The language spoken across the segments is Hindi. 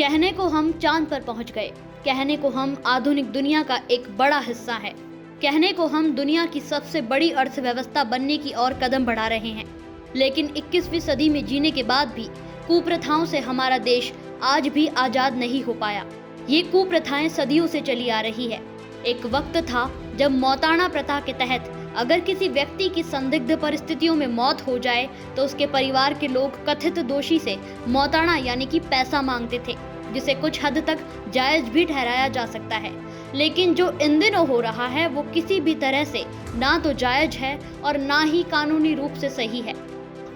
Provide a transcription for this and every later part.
कहने को हम चांद पर पहुंच गए, कहने को हम आधुनिक दुनिया का एक बड़ा हिस्सा है, कहने को हम दुनिया की सबसे बड़ी अर्थव्यवस्था बनने की ओर कदम बढ़ा रहे हैं। लेकिन 21वीं सदी में जीने के बाद भी कुप्रथाओं से हमारा देश आज भी आजाद नहीं हो पाया। ये कुप्रथाएं सदियों से चली आ रही है। एक वक्त था जब मौताना प्रथा के तहत अगर किसी व्यक्ति की संदिग्ध परिस्थितियों में मौत हो जाए तो उसके परिवार के लोग कथित दोषी से मौताना यानी कि पैसा मांगते थे, जिसे कुछ हद तक जायज भी ठहराया जा सकता है। लेकिन जो इन दिनों हो रहा है वो किसी भी तरह से ना तो जायज है और ना ही कानूनी रूप से सही है।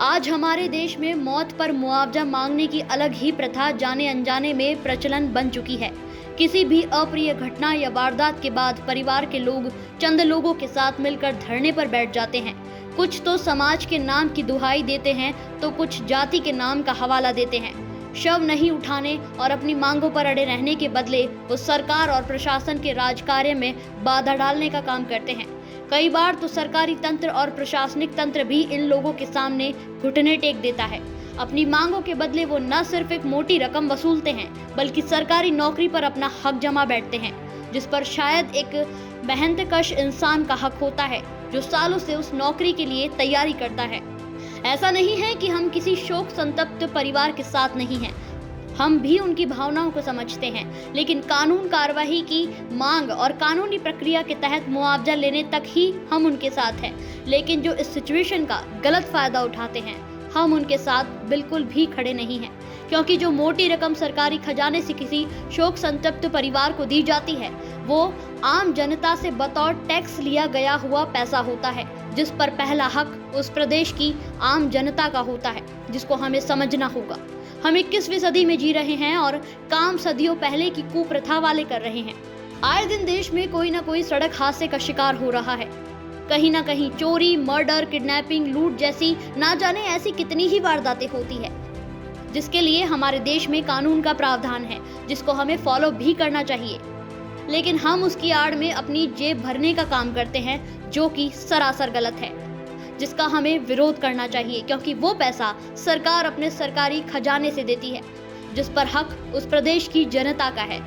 आज हमारे देश में मौत पर मुआवजा मांगने की अलग ही प्रथा जाने अनजाने में प्रचलन बन चुकी है। किसी भी अप्रिय घटना या वारदात के बाद परिवार के लोग चंद लोगों के साथ मिलकर धरने पर बैठ जाते हैं। कुछ तो समाज के नाम की दुहाई देते हैं तो कुछ जाति के नाम का हवाला देते हैं। शव नहीं उठाने और अपनी मांगों पर अड़े रहने के बदले वो सरकार और प्रशासन के राजकार्य में बाधा डालने का काम करते हैं। कई बार तो सरकारी तंत्र और प्रशासनिक तंत्र भी इन लोगों के सामने घुटने टेक देता है। अपनी मांगों के बदले वो न सिर्फ एक मोटी रकम वसूलते हैं बल्कि सरकारी नौकरी पर अपना हक जमा बैठते हैं, जिस पर शायद एक मेहनतकश इंसान का हक होता है जो सालों से उस नौकरी के लिए तैयारी करता है। ऐसा नहीं है कि हम किसी शोक संतप्त परिवार के साथ नहीं हैं, हम भी उनकी भावनाओं को समझते हैं, लेकिन कानून कार्रवाई की मांग और कानूनी प्रक्रिया के तहत मुआवजा लेने तक ही हम उनके साथ हैं। लेकिन जो इस सिचुएशन का गलत फायदा उठाते हैं, हम उनके साथ बिल्कुल भी खड़े नहीं हैं, क्योंकि जो मोटी रकम सरकारी खजाने से किसी शोक संतप्त परिवार को दी जाती है वो आम जनता से बतौर टैक्स लिया गया हुआ पैसा होता है, जिस पर पहला हक उस प्रदेश की आम जनता का होता है, जिसको हमें समझना होगा। हम 21वीं सदी में जी रहे हैं और काम सदियों पहले की कुप्रथा वाले कर रहे हैं। आए दिन देश में कोई ना कोई सड़क हादसे का शिकार हो रहा है। कहीं ना कहीं चोरी, मर्डर, किडनैपिंग, लूट जैसी ना जाने ऐसी कितनी ही वारदातें होती है, जिसके लिए हमारे देश में कानून का प्रावधान है, जिसको हमें फॉलो भी करना चाहिए। लेकिन हम उसकी आड़ में अपनी जेब भरने का काम करते हैं, जो कि सरासर गलत है, जिसका हमें विरोध करना चाहिए, क्योंकि वो पैसा सरकार अपने सरकारी खजाने से देती है, जिस पर हक उस प्रदेश की जनता का है,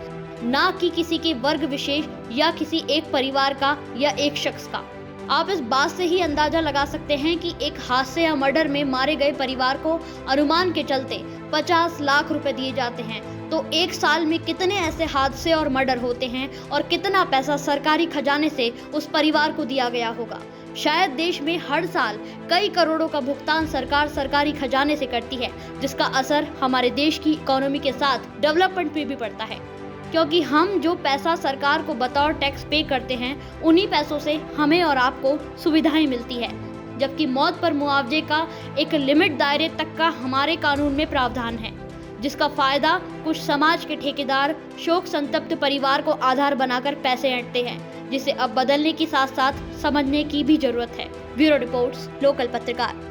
ना कि किसी के वर्ग विशेष या किसी एक परिवार का या एक शख्स का। आप इस बात से ही अंदाजा लगा सकते हैं कि एक हादसे या मर्डर में मारे गए परिवार को अनुमान के चलते 50 लाख रुपए दिए जाते हैं, तो एक साल में कितने ऐसे हादसे और मर्डर होते हैं और कितना पैसा सरकारी खजाने से उस परिवार को दिया गया होगा। शायद देश में हर साल कई करोड़ों का भुगतान सरकार सरकारी खजाने से करती है, जिसका असर हमारे देश की इकोनॉमी के साथ डेवलपमेंट पे भी पड़ता है, क्योंकि हम जो पैसा सरकार को बतौर टैक्स पे करते हैं उन्हीं पैसों से हमें और आपको सुविधाएं मिलती है, जबकि मौत पर मुआवजे का एक लिमिट दायरे तक का हमारे कानून में प्रावधान है, जिसका फायदा कुछ समाज के ठेकेदार शोक संतप्त परिवार को आधार बनाकर पैसे ऐंठते हैं, जिसे अब बदलने के साथ साथ समझने की भी जरूरत है। ब्यूरो रिपोर्ट्स, लोकल पत्रकार।